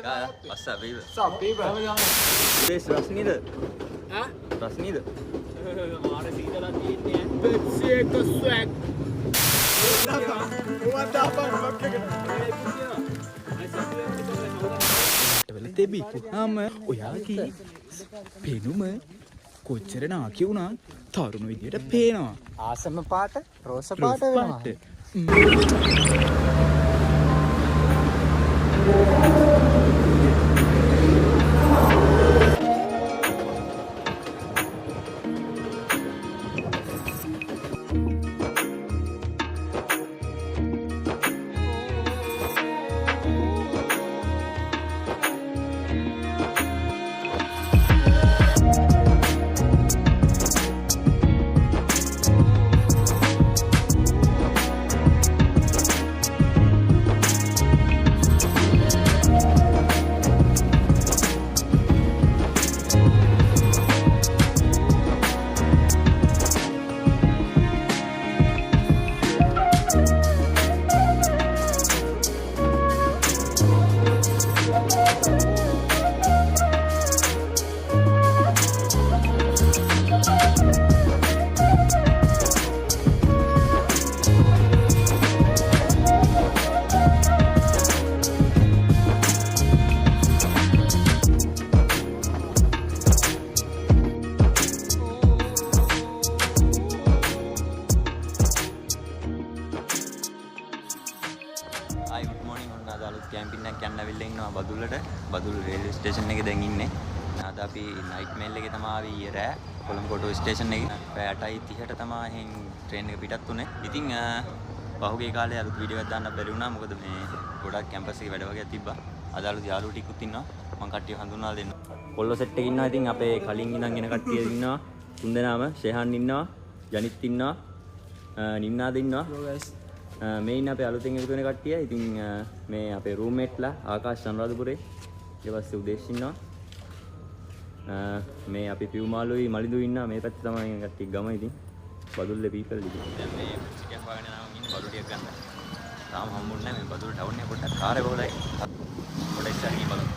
What's up, people? What's up, people? This Rasnida. Huh? Rasnida. Mara සීතලක් තියෙන්නේ. Pepsi එක swag. What the fuck එකද? දෙබිකුහාම ඔයාගේ පෙනුම කොච්චර නාකි වුණා තරුණ විදියට පේනවා. ආසම පාට රෝස පාට වෙනවා. බදුල්ල රේල්වේ ස්ටේෂන් එකේ දැන් ඉන්නේ. අද අපි නයිට් මේල් එකේ තමයි ආවේ ඊයේ රෑ කොළඹ කොටුව ස්ටේෂන් එකේ. පැය 8:30ට තමයි එහෙන් ට්‍රේන් එක පිටත් වුනේ. ඉතින් පහුගිය කාලේ අලුත් වීඩියෝ එකක් දාන්න බැරි වුණා. මොකද මේ ගොඩක් කැම්පස් එකේ වැඩ වගේක් තිබ්බා. අද අලුත් යාළුවෝ ටිකුත් ඉන්නවා. මම කට්ටිය හඳුන්වලා දෙන්න. කොල්ලෝ සෙට් එකේ ඉන්නවා. ඉතින් අපේ කලින් ඉඳන් එන කට්ටිය ඉන්නවා. තුන්දෙනාම ෂෙහන් ඉන්නවා. ජනිත් ඉන්නවා. නිම්නාද ඉන්නවා. මේ ඉන්න අපේ අලුතෙන් එකතු වෙන කට්ටිය. ඉතින් මේ අපේ රූම්මේට්ලා ආකාශ අනුරාධපුරේ. ඊට පස්සේ උදේශ් ඉන්නවා. මේ අපි පියුමාළුයි මලිදු ඉන්නවා. මේ පැත්තේ තමයි කට්ටිය ගම. ඉතින් බදුල්ලේ පීපල් ඉතින් දැන් මේ ටිකක් වගේන නම් ඉන්නේ බඩු ටිකක් ගන්න. තාම හම්බුන්නේ නැහැ මේ බදුල්ල ටවුන් එක පොඩ්ඩක් කාරේ බහුලයි. පොඩ්ඩක් ඉස්සරහින් බලමු.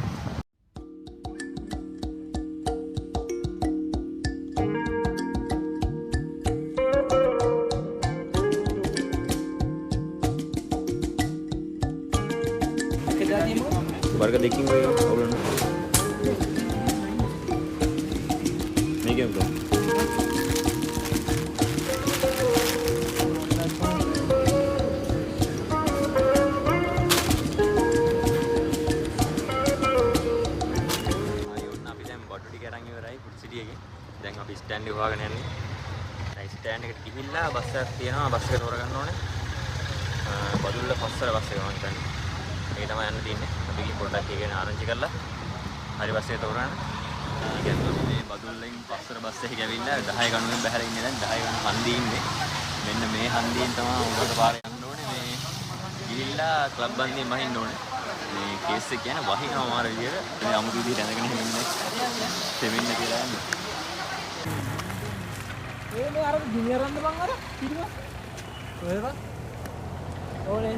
वर्ग देखेंगे और नहीं क्या बोलो දැන් අපි ස්ටෑන්ඩ් එක හොයාගෙන යන්නේ. දැන් ස්ටෑන්ඩ් එකට ගිහිල්ලා බස් එකක් තියෙනවා. බස් එක තෝරගන්න ඕනේ. බදුල්ල පස්සට බස් එක මම හිතන්නේ. ඒක තමයි යන්න තියෙන්නේ. අපි ගිහින් පොඩ්ඩක් ඒකගෙන ආරංචි කරලා හරි බස් එක තෝරගන්න. කියන්නේ මේ බදුල්ලෙන් පස්සට බස් එකේ ගිහිල්ලා 10 ගණුවෙන් බහැලා ඉන්නේ. දැන් 10 ගණන් හන්දියේ ඉන්නේ. මෙන්න මේ හන්දියෙන් තමයි උඩට පාරේ යන්න ඕනේ. මේ ගිහිල්ලා ක්ලබ් හන්දියෙන් වහින්න ඕනේ. මේ කේස් එක කියන්නේ වහිනවා මාර විදියට. මේ අමුතු විදියට ඇඳගෙන ඉන්නේ. දෙමින්න කියලා යන්නේ. මේ අර ජුනියර් අන්න බං අර පිටිම ඔයව ඕනේ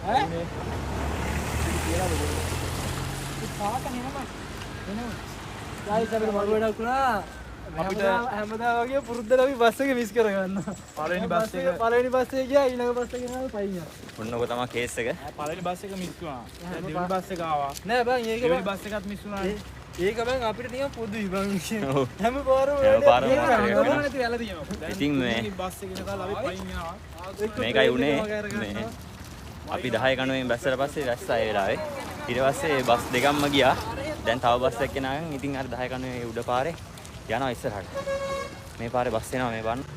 ඈ මේ කියලා බලන්න ඒ පාක නෙමම එනවා ගායිස් අපිට මඩ වැඩක් වුණා අපිට හැමදාම වගේ පුරුද්දට අපි බස් එක මිස් කරගන්නවා පළවෙනි බස් එක ගියා ඊළඟ බස් එක යනවා පයින් ඔන්න ඔක තමයි කේස් එක පළවෙනි බස් එක මිස් වුණා දැන් දෙවෙනි බස් එක ආවා නෑ බං ඒක දෙවෙනි බස් එකත් මිස් වුණා ඒක බං අපිට නිකන් පොදුයි බං හැම පාරම නැති වෙලා තියෙනවා ඉතින් මේ බස් එකේ ඉඳලා අපි පයින් යනවා මේකයි උනේ මේ අපි 10 ගණුවෙන් බැස්සට පස්සේ රැස්සා ඒ වෙලාවේ ඊට පස්සේ බස් දෙකක්ම ගියා දැන් තව බස් එකක් එනගන් ඉතින් අර 10 ගණුවේ උඩ පාරේ යනවා ඉස්සරහට මේ පාරේ බස් එනවා මේ බලන්න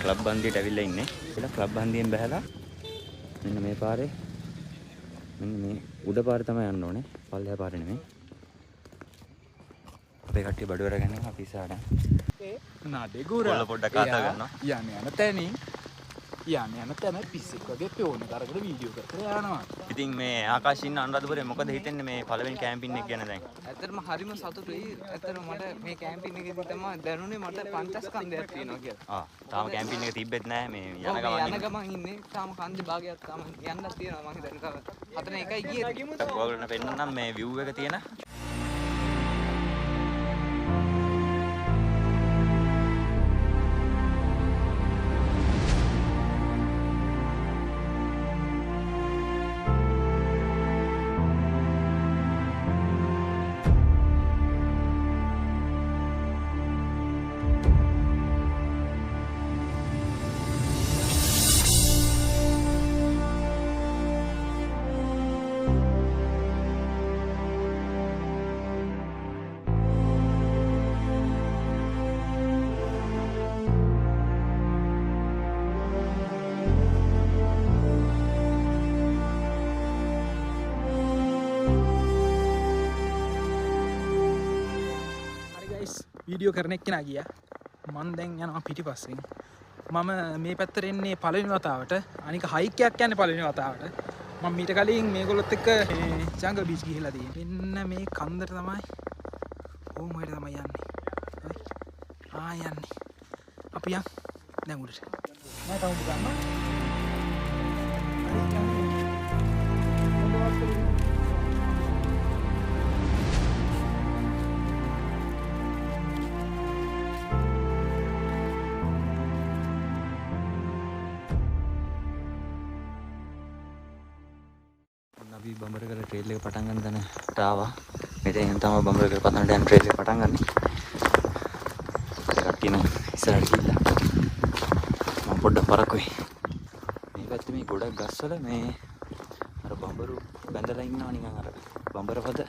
ක්ලබ් හන්දියට ඇවිල්ලා ඉන්නේ. කියලා ක්ලබ් හන්දියෙන් බහැලා මෙන්න මේ පාරේ මෙන්න මේ උඩ පාරේ තමයි යන්න ඕනේ. පල්ලෙහා පාරේ නෙමෙයි. අපේ කට්ටිය බඩුවර ගන්නවා අපි ඉස්සරහට. නඩේ ගුර. කොල්ල පොඩ්ඩක් කතා කරනවා. යන්නේ යන තැනින් යන්නේ යන තැන පිස්සෙක් වගේ පෙවුන කරකට වීඩියෝ කරලා යනවා. ඉතින් මේ ආකාශ ඉන්න අනුරාධපුරේ මොකද හිතෙන්නේ මේ පළවෙනි කැම්පින් එක ගැන දැන්? ඇත්තටම හරිම සතුටුයි. ඇත්තටම මට මේ කැම්පින් එකේදී තමයි දැනුනේ මට පංචස්කන්ධයක් තියෙනවා කියලා. තාම කැම්පින් එක තිබ්බෙත් නැහැ මේ යන යන ගමන්. ගමන් ඉන්නේ. තාම කන්දේ භාගයක් තාම යන්නත් තියෙනවා මම හිතන්නේ. තව 4-1යි ගියේ. ඔයගොල්ලන්ට පෙන්නන්නම් මේ view එක තියෙන. වීඩියෝ කරන එක්කෙනා ගියා. මම දැන් යනවා පිටිපස්සෙන්. මම මේ පැත්තට එන්නේ පළවෙනි වතාවට. අනික හයික් එකක් යන්නේ පළවෙනි වතාවට. මම මීට කලින් මේගොල්ලොත් එක්ක ජංගල් බීච් ගිහිල්ලා තියෙන්නේ. මෙන්න මේ කන්දට තමයි. ඕම හොයට තමයි යන්නේ. යන්නේ. අපි යන් දැන් උඩට. මම තාම ගන්නවා. අපි බඹරකල ට්‍රේල් එක පටන් ගන්න තැනට ආවා. මෙතෙන් තමයි බඹරකල පතනට යන ට්‍රේල් එක පටන් ගන්න. එකක් තියෙනවා ඉස්සරහට ගිහිල්ලා. මම පොඩ්ඩක් පරක්කුයි. මේ පැත්තේ මේ ගොඩක් ගස්වල මේ අර බඹරු බැඳලා ඉන්නවා නිකන් අර බඹරපද.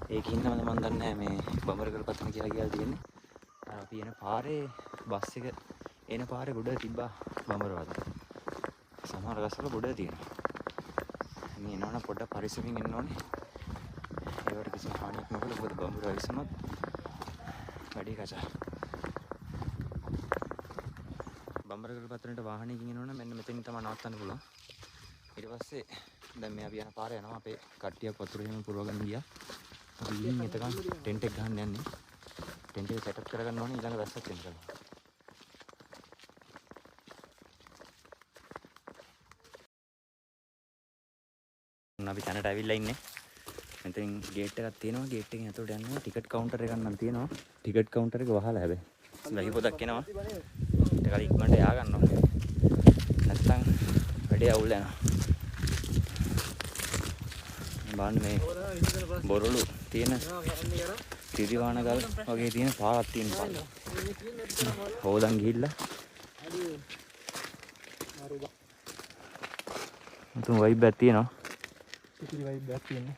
ඒකින් තමයි මම දන්නේ මේ බඹරකල පතන කියලා කියලා තියෙන්නේ. අපි එන පාරේ බස් එක එන පාරේ ගොඩ තිබ්බා බඹරපද. සමහර ගස්වල ගොඩ තියෙනවා. මේ එනවනම් පොඩ්ඩක් පරිස්සමින් ඉන්න ඕනේ. ඒවට කිසිම හානියක් නොකළ මොකද බඹරු අවිසනොත් වැඩි කචා. බඹරකල පතරේට වාහනයකින් එනවනම් මෙන්න මෙතනින් තමයි නවත්තන්න පුළුවන්. ඊට පස්සේ දැන් මේ අපි යන පාර යනවා අපේ කට්ටියක් වතුර එහෙම පුරවගෙන ගියා. අපි ඉන්නේ එතකන් ටෙන්ට් එක ගහන්න යන්නේ. ටෙන්ට් එක සෙටප් කරගන්න ඕනේ ඊළඟ වැස්සක් එනකල්. අපි තැනට ඇවිල්ලා ඉන්නේ. මෙතෙන් ගේට් එකක් තියෙනවා. ගේට් එකෙන් ඇතුළට යන්න ටිකට් කවුන්ටර් එකක් නම් තියෙනවා. ටිකට් කවුන්ටර් එක වහලා හැබැයි. ලහි පොතක් එනවා. ඊට කලින් ඉක්මනට යා ගන්න ඕනේ. නැත්තම් වැඩේ අවුල් යනවා. බලන්න මේ බොරළු තියෙන තිරිවානගල් වගේ තියෙන පාරක් තියෙන පාර. හොදන් ගිහිල්ලා. මුතුන් වයිබ් එකක් තියෙනවා. ඉතිරි වයිබ් එකක් තියෙනවා.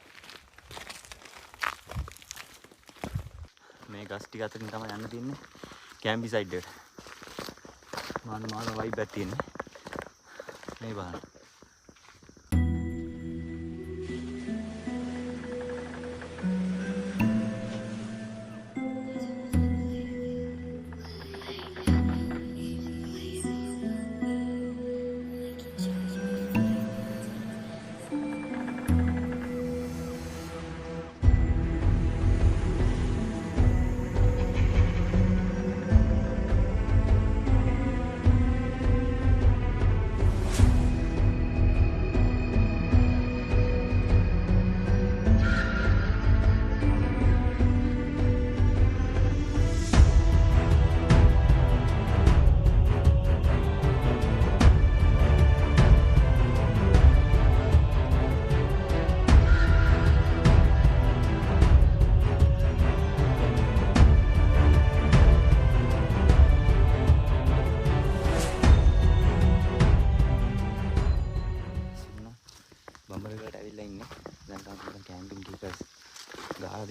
මේ ගස් ටික අතරින් තමයි යන්න තියෙන්නේ කැම්බි සයිඩ් එකට. මාන වයිබ් එකක් තියෙන්නේ. මේ බලන්න.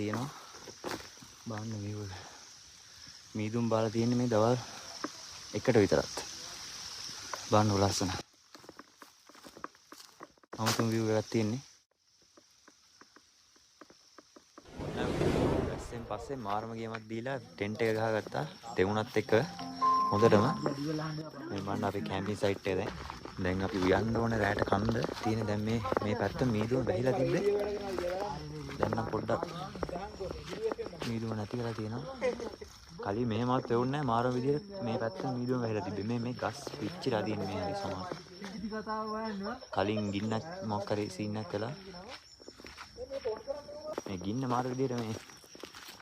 තියෙනවා. බලන්න මේක. මීදුම් බාලා තියෙන්නේ මේ දවල් එකට විතරත්. බලන්න ලස්සන. අමුතුම view එකක් තියෙන්නේ. ඊපස්සෙන් පස්සේ මාරම ගේමක් දීලා ටෙන්ට් එක ගහගත්තා. තෙවුනත් එක්ක හොඳටම මේ මන්න අපේ කැම්පින් සයිට් එක දැන් අපි යන්න ඕනේ රැට කන්ද තියෙන දැන් මේ පැත්ත මීදුම වැහිලා තිබ්බේ. දැන් නම් පොඩ්ඩක් මීදුම නැති වෙලා තියෙනවා. කලින් මෙහෙමවත් වෙවුන්නේ නැහැ මාරම විදියට මේ පැත්ත මීදුම වැහිලා තිබ්බේ. මේ ගස් පිච්චිලා තියෙන මේ හරි සමාන. කලින් ගින්නක් මොකක් කරේ සීන් එකක් කළා. මේ ගින්න මාර විදියට මේ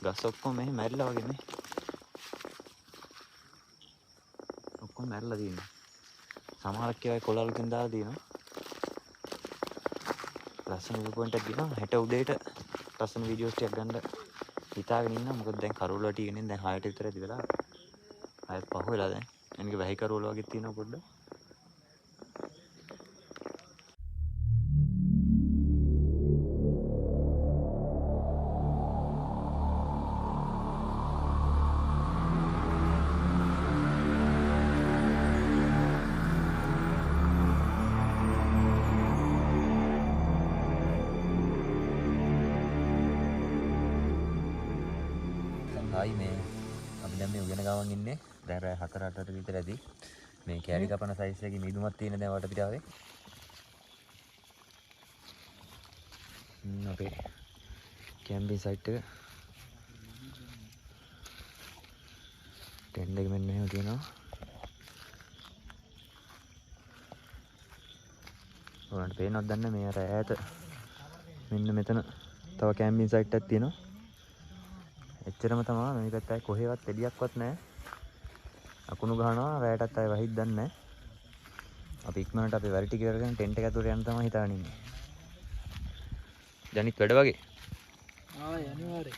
ගස් ඔක්කොම මෙහෙම මැරිලා වගේ මේ. ඔක්කොම මැරිලා තියෙනවා. සමහරක් ඒවා කොළවලකින් දාලා තියෙනවා. ලස්සන view point එකක් ගිනවා. හෙට උදේට ලස්සන වීඩියෝස් ටිකක් ගන්න හිතාගෙන ඉන්නවා. මොකද දැන් කරවල ටිකනේ දැන් 6ට විතර ඇති වෙලා. ආයෙත් පහ වෙලා දැන්. එනික වැහි කරවල වගේ තියෙනවා පොඩ්ඩක්. හායි මේ අපි දැන් මේ උයන ගාවන් ඉන්නේ. දැන් රෑ 4-8ට විතර ඇති. මේ කෑලි කපන සයිස් එකේ මීදුමක් තියෙන දැන් වටපිටාවේ. අපේ කැම්පින් සයිට් එක. ටෙන්ට් එක මෙන්න මෙහෙම තියෙනවා. ඔයාලට පේනවද දන්නේ මේ අර ඈත මෙන්න මෙතන තව කැම්පින් සයිට් එකක් තියෙනවා. එච්චරම තමයි මේ පැත්තේ කොහෙවත් එළියක්වත් නැහැ. අකුණු ගහනවා රැයටත් ආයෙ වහින්න දන්නේ නැහැ. අපි ඉක්මනට අපේ වැඩ ටික කරගෙන ටෙන්ට් එක ඇතුලට යන්න තමයි හිතාගෙන ඉන්නේ. ජනිත් වැඩ වගේ. අනිවාර්යයෙන්.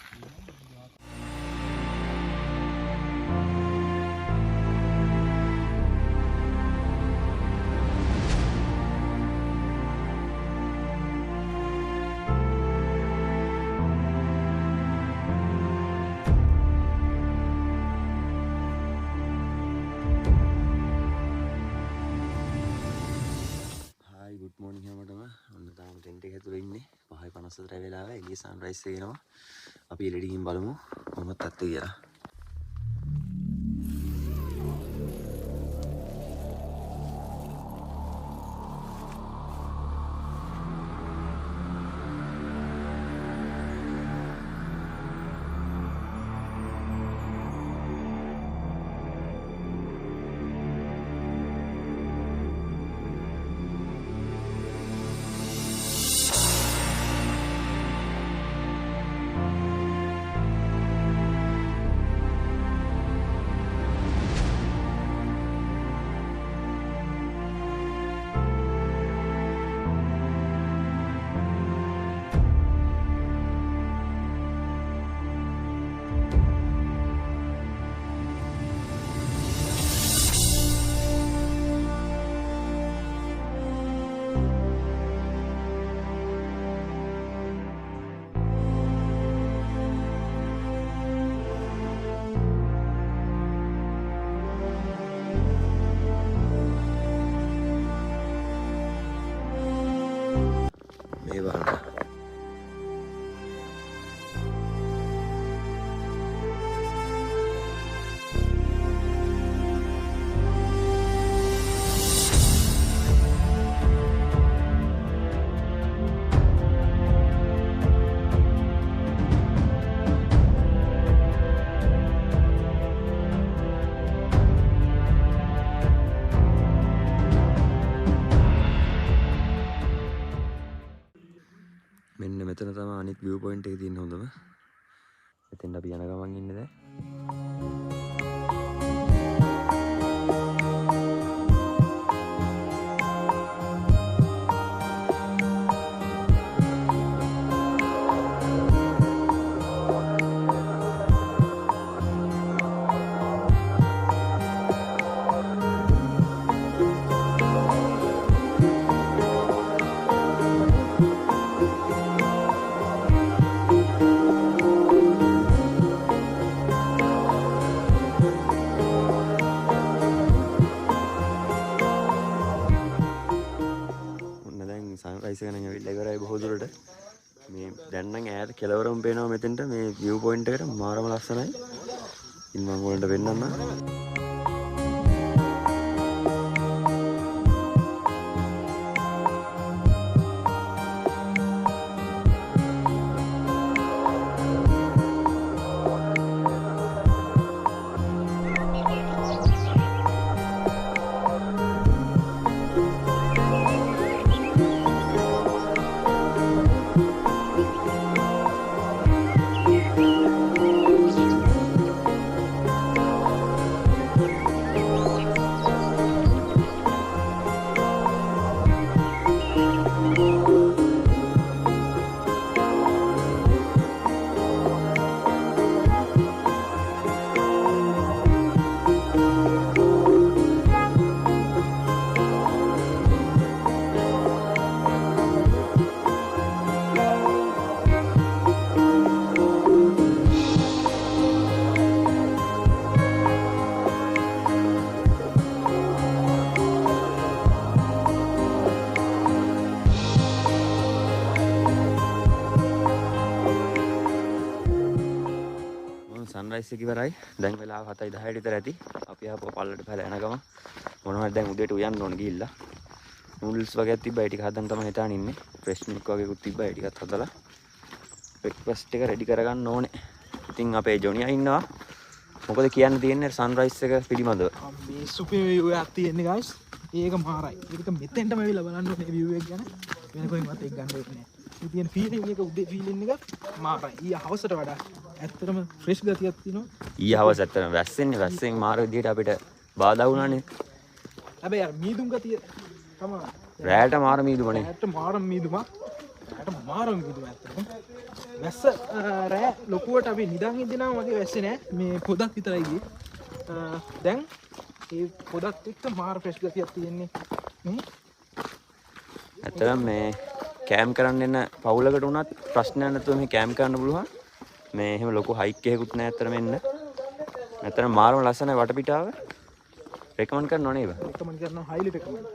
good morning හැමෝටම. ඔන්න තාම ටෙන්ට් එක ඇතුලේ ඉන්නේ. 5:54 වෙලාව එළිය සන්රයිස් වෙනවා. අපි එළියට ගිහින් බලමු කොහොමද තත්ත්වය කියලා. මේ බලන්න. මෙන්න මෙතන තමයි අනිත් view point එකේ තියෙන හොඳම. එතෙන් අපි යන ගමන් ඉන්නේ දැන්. සන්රයිස් එක නම් ඇවිල්ලා ඉවරයි බොහෝ දුරට. මේ දැන් නම් ඈත කෙළවරම පේනවා මෙතෙන්ට මේ view point එකට මාරම ලස්සනයි. ඉතින් මම ඔයාලට පෙන්නන්නම්. සන්රයිස් එක ඉවරයි. දැන් වෙලාව 7:10 විතර ඇති. අපි ආපහු පල්ලට පහළ යන ගම මොනවද දැන් උදේට උයන්න ඕන ගිහිල්ලා. නූඩල්ස් වගේක් තිබ්බා. ඒ ටික හදන්න තමයි හිතාන ඉන්නේ. ෆ්‍රෙෂ් මිල්ක් වගේකුත් තිබ්බා. ඒ ටිකත් හදලා බ්‍රෙක්ෆාස්ට් එක රෙඩි කරගන්න ඕනේ. ඉතින් අපේ ජොනියා ඉන්නවා. මොකද කියන්න තියෙන්නේ සන්රයිස් එක පිළිබඳව. මේ සුපිරි view එකක් තියෙන්නේ guys. ඒක මාරයි. ඒක මෙතෙන්ටම ඇවිල්ලා බලන්න ඕනේ view එක ගැන. වෙන කොහෙවත් ඒක ගන්න වෙන්නේ නැහැ. මේ තියෙන feeling එක උදේ feeling එක මාරයි. ඊ හවසට වඩා ඇත්තටම fresh ගතියක් තියෙනවා. ඊ හවස ඇත්තටම වැස්සෙන් මාර විදියට අපිට බාධා වුණානේ. හැබැයි අර මීදුම් ගතිය තමයි. රැයට මාර මීදුමනේ. රැයට මාර මීදුමක්. රැයට මාර මීදුම ඇත්තටම. වැස්ස රැය ලොකුවට අපි නිදාගෙන ඉඳිනාම වගේ වැස්සේ නෑ. මේ පොදක් විතරයි ගියේ. දැන් ඒ පොදත් එක්ක මාර fresh ගතියක් තියෙන්නේ. ඇත්තටම මේ කෑම් කරන්න එන පවුලකට වුණත් ප්‍රශ්නයක් නැතුව මේ කෑම් කරන්න පුළුවන්. මේ එහෙම ලොකු හයික් එකකුත් නැහැ අතර මෙන්න. නැත්නම් මාරම ලස්සනයි වටපිටාව. රෙකමන්ඩ් කරනවා නේද? රෙකමන්ඩ් කරනවා highly recommend.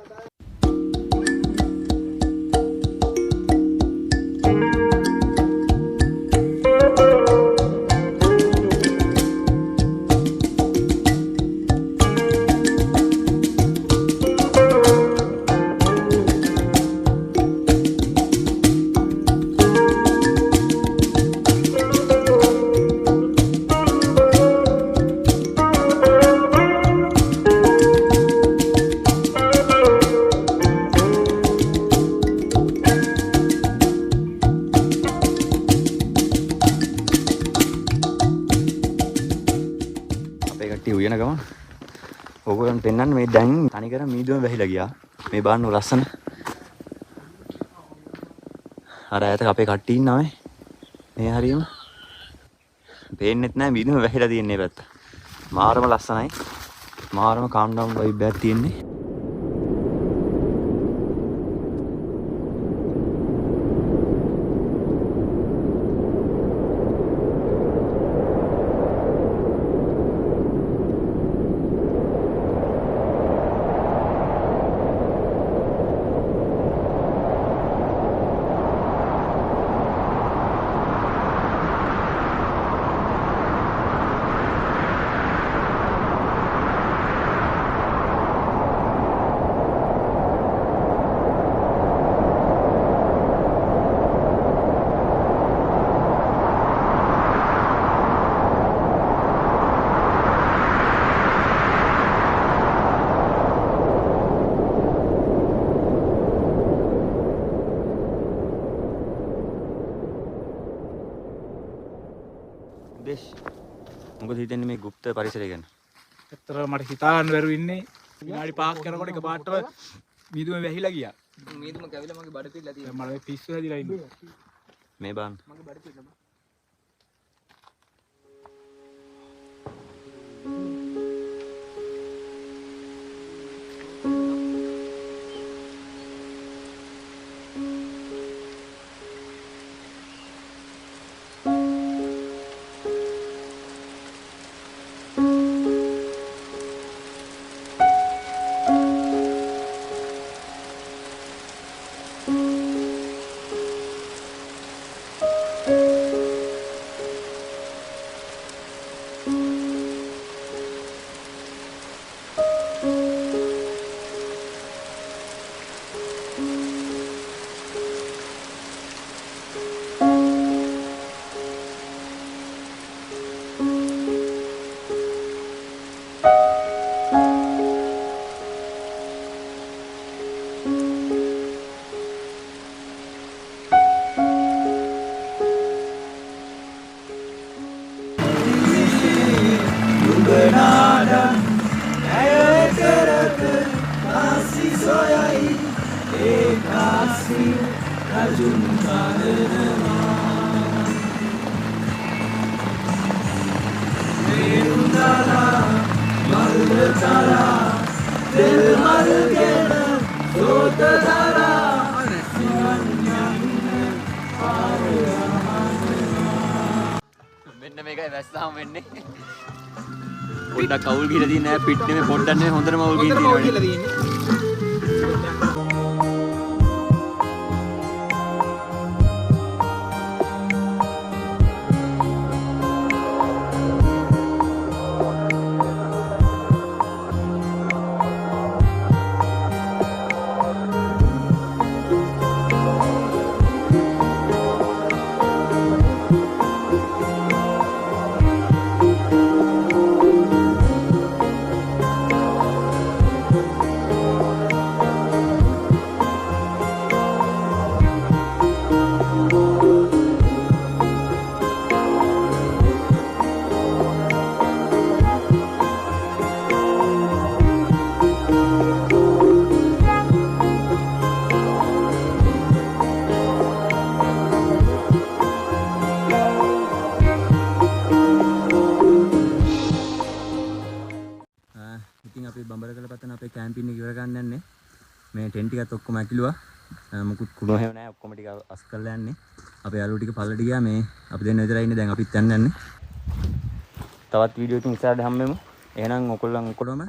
උයන ගමන් ඕගොල්ලන් පෙන්වන්න මේ දැන් තනිකර මීදුම වැහිලා ගියා. මේ බලන්න ලස්සන. අර ඈත අපේ කට්ටිය ඉන්නවා මේ හරියම. පේන්නෙත් නැහැ මීදුම වැහිලා තියෙන මේ පැත්ත. මාරම ලස්සනයි. මාරම calm down vibe එකක් තියෙන්නේ. මොකද හිතන්නේ මේ গুপ্ত පරිසරය ගැන? ඇත්තට මට හිතාන්න බැරුව ඉන්නේ. විනාඩි 5ක් යනකොට එක පාටව මීදුම වැහිලා ගියා. මීදුම කැවිලා මගේ බඩ පිළලා තියෙනවා. මට මේ පිස්සු හැදිලා ඉන්නේ. මේ බලන්න. මගේ බඩ පිළලා. මෙන්න මේකයි වැස්සාම වෙන්නේ. පොඩ්ඩක් අවුල් ගිහලා තියෙන නෑ පිට නෙමෙයි පොඩ්ඩක් නෙමෙයි හොඳටම අවුල් ගිහින් තියෙනවා. ඉතින් අපි බඹරකල පතන අපේ කැම්පින් එක ඉවර ගන්න යන්නේ. මේ ටෙන්ට් ටිකත් ඔක්කොම ඇකිලුවා. මුකුත් කුණු හැව නැහැ. ඔක්කොම ටික අස් කරලා යන්නේ. අපේ යාළුවෝ ටික පල්ලට ගියා. මේ අපි දෙන්න විතරයි ඉන්නේ. දැන් අපිත් යන්න යන්නේ. තවත් වීඩියෝ එකකින් ඉස්සරහට හම්බෙමු. එහෙනම් ඔයගොල්ලන් ඔක්කොම